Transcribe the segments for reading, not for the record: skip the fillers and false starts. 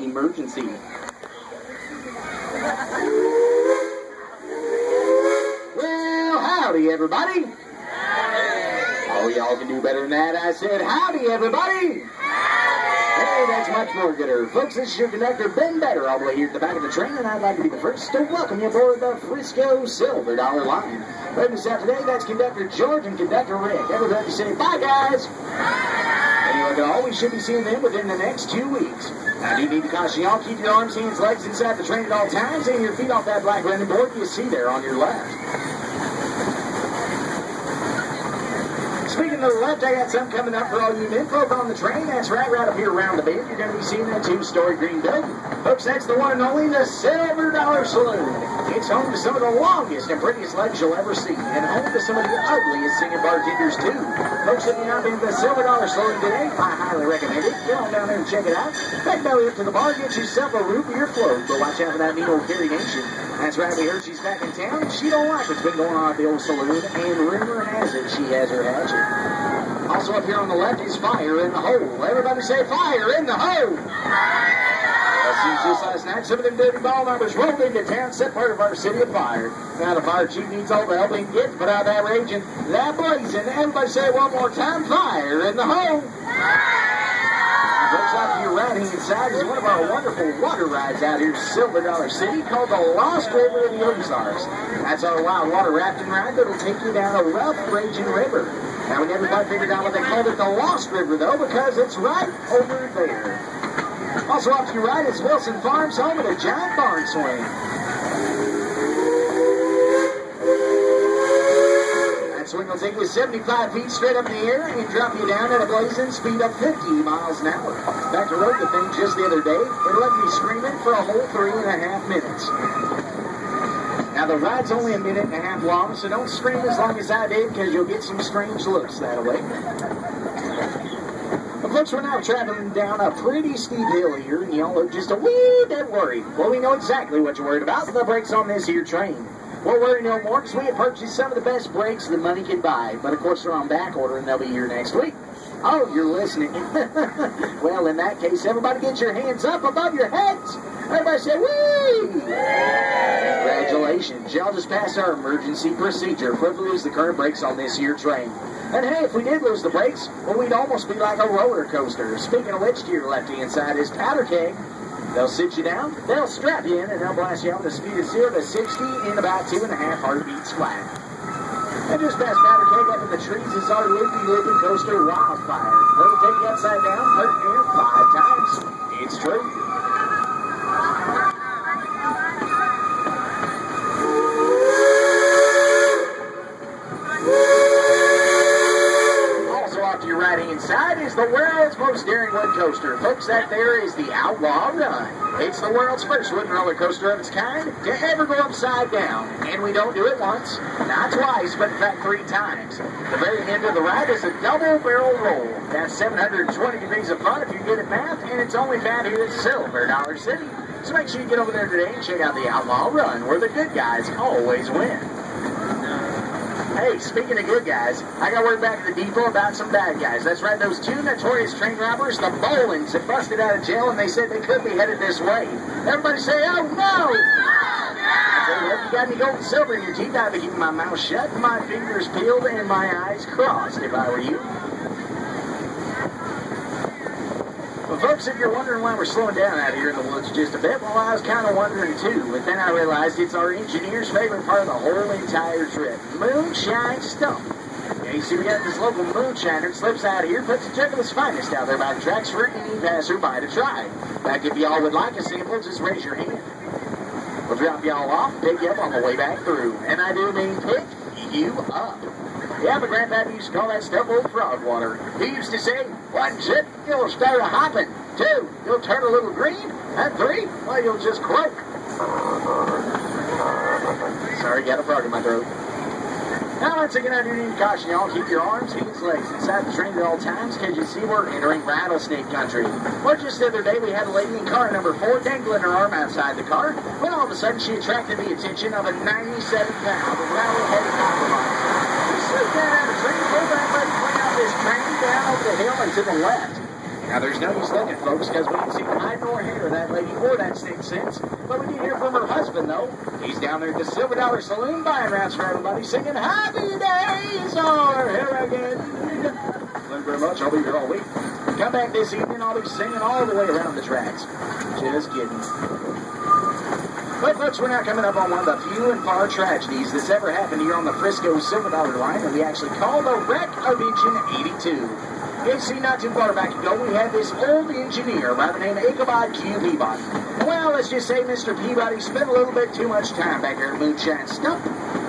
emergency. Well, howdy, everybody. Oh, y'all can do better than that. I said, howdy, everybody. Hey, that's much more gooder. Folks, this is your conductor, Ben Better, all the way here at the back of the train, and I'd like to be the first to welcome you aboard the Frisco Silver Dollar Line. With us out today, that's Conductor George and Conductor Rick. Everybody say bye, guys. And you look at all, we should be seeing them within the next 2 weeks. I do need to caution y'all, keep your arms, hands, legs inside the train at all times, and your feet off that black running board you see there on your left. Speaking of the left, I got something coming up for all you men folk on the train. That's right up here around the bend. You're going to be seeing that 2-story green building. Folks, that's the one and only the Silver Dollar Saloon. It's home to some of the longest and prettiest legs you'll ever see, and home to some of the ugliest singing bartenders, too. Folks, if you've not been to the Silver Dollar Saloon today, I highly recommend it. Get on down there and check it out. Back belly up to the bar, get yourself a root beer float. But watch out for that mean old Carrie Nation. That's right, we heard she's back in town, and she don't like what's been going on at the old saloon, and rumor has it she has her hatchet. Also up here on the left is fire in the hole. Everybody say fire in the hole. Since just last night, some of them dirty ball numbers rolled into town, set part of our city afire. Now the fire chief needs all the help he can get to put out that rage and that blazing. Everybody say it one more time, fire in the hole. Folks, off to your right-hand side is one of our wonderful water rides out here in Silver Dollar City called the Lost River of the Ozarks. That's our wild water rafting ride that'll take you down a rough, raging river. Now, we never quite figured out what they called it the Lost River, though, because it's right over there. Also off to your right is Wilson Farms, home of the giant barn swing. That swing will take you 75 feet straight up in the air and drop you down at a blazing speed of 50 miles an hour. Back to road the thing just the other day, it left me screaming for a whole 3.5 minutes. Now, the ride's only 1.5 minutes long, so don't scream as long as I did, because you'll get some strange looks that way. But folks, we're now traveling down a pretty steep hill here, and y'all are just a wee bit worried. Well, we know exactly what you're worried about, the brakes on this here train. We'll worry no more, because we have purchased some of the best brakes that money can buy. But, of course, they're on back order, and they'll be here next week. Oh, you're listening. Well, in that case, everybody get your hands up above your heads. Everybody say, whee! Congratulations. Y'all just passed our emergency procedure if we lose the current brakes on this here train. And hey, if we did lose the brakes, well, we'd almost be like a roller coaster. Speaking of which, to your left-hand side is powder keg. They'll sit you down, they'll strap you in, and they'll blast you off the speed of 0 to 60 in about 2.5 heartbeats flat. And just past powder keg up in the trees is our loopy coaster Wildfire. It'll take you upside down, hurt you 5 times. It's true. Inside is the world's most daring wood coaster. Folks, that there is the Outlaw Run. It's the world's first wooden roller coaster of its kind to ever go upside down. And we don't do it once, not twice, but in fact 3 times. The very end of the ride is a double barrel roll. That's 720 degrees of fun if you're good at math, and it's only found here at Silver Dollar City. So make sure you get over there today and check out the Outlaw Run, where the good guys always win. Hey, speaking of good guys, I got word back at the depot about some bad guys. That's right, those 2 notorious train robbers, the Bolins, that busted out of jail, and they said they could be headed this way. Everybody say, oh, no! I tell you what, you got any gold and silver in your teeth, I'd be keeping my mouth shut, my fingers peeled, and my eyes crossed if I were you. Well, folks, if you're wondering why we're slowing down out here in the woods just a bit, well, I was kind of wondering too, but then I realized it's our engineer's favorite part of the whole entire trip, moonshine stump. Yeah, you see, we got this local moonshiner that slips out here, puts a trick of his finest out there by the tracks for any passerby to try. In fact, if y'all would like a sample, just raise your hand. We'll drop y'all off, pick you up on the way back through. And I do mean pick you up. Yeah, my granddad used to call that stuff old frog water. He used to say, 1 sip, you'll start a-hopping. 2, you'll turn a little green. And 3, well, you'll just croak. Sorry, got a frog in my throat. Now, once again, I do need to caution y'all, keep your arms, hands, legs inside the train at all times, because you see we're entering rattlesnake country. Well, just the other day, we had a lady in car number 4 dangling her arm outside the car, when all of a sudden she attracted the attention of a 97-pound rally-headed compromise. We slid down out of the train, pulled back, let's point out this train down over the hill and to the left. Now, there's no use looking, folks, because we can see right cat nor hair, that lady, or that state sense. But we did hear from her husband, though. He's down there at the Silver Dollar Saloon buying rounds for everybody, singing Happy Days Are Here Again. Thank you very much. I'll be here all week. Come back this evening. I'll be singing all the way around the tracks. Just kidding. But, folks, we're now coming up on one of the few and far tragedies that's ever happened here on the Frisco Silver Dollar line, and we actually call the wreck of Engine 82. You see, not too far back ago, we had this old engineer by the name of Ichabod Q. Peabody. Well, let's just say Mr. Peabody spent a little bit too much time back there at Moonshine Stump.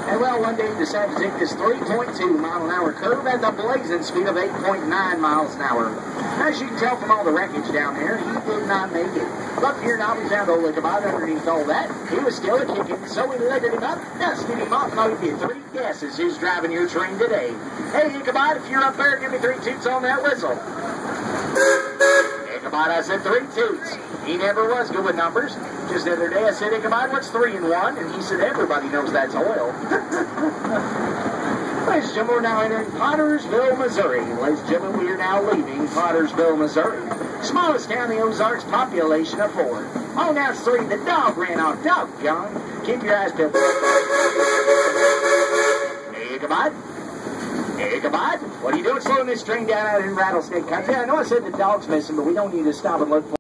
And, well, one day he decided to take this 3.2 mile an hour curve at the blazing speed of 8.9 miles an hour. As you can tell from all the wreckage down there, he did not make it. But here now we found old Ichabod underneath all that. He was still a-kicking, so we lifted him up, dusted him off, and I'll give you 3 guesses who's driving your train today. Hey, Ichabod, if you're up there, give me 3 toots on that whistle. Ichabod, I said 3 toots. He never was good with numbers. Just the other day I said, Ichabod, what's 3 in 1? And he said, everybody knows that's oil. Ladies and gentlemen, we're now entering Pottersville, Missouri. Ladies and gentlemen, we are now leaving Pottersville, Missouri. Smallest town in the Ozarks, population of 4. Oh, now it's 3. The dog ran off. Doggone. Keep your eyes peeled. Hey, Ichabod. Hey, Ichabod. What are you doing slowing this train down out in Rattlesnake Country? I know I said the dog's missing, but we don't need to stop and look for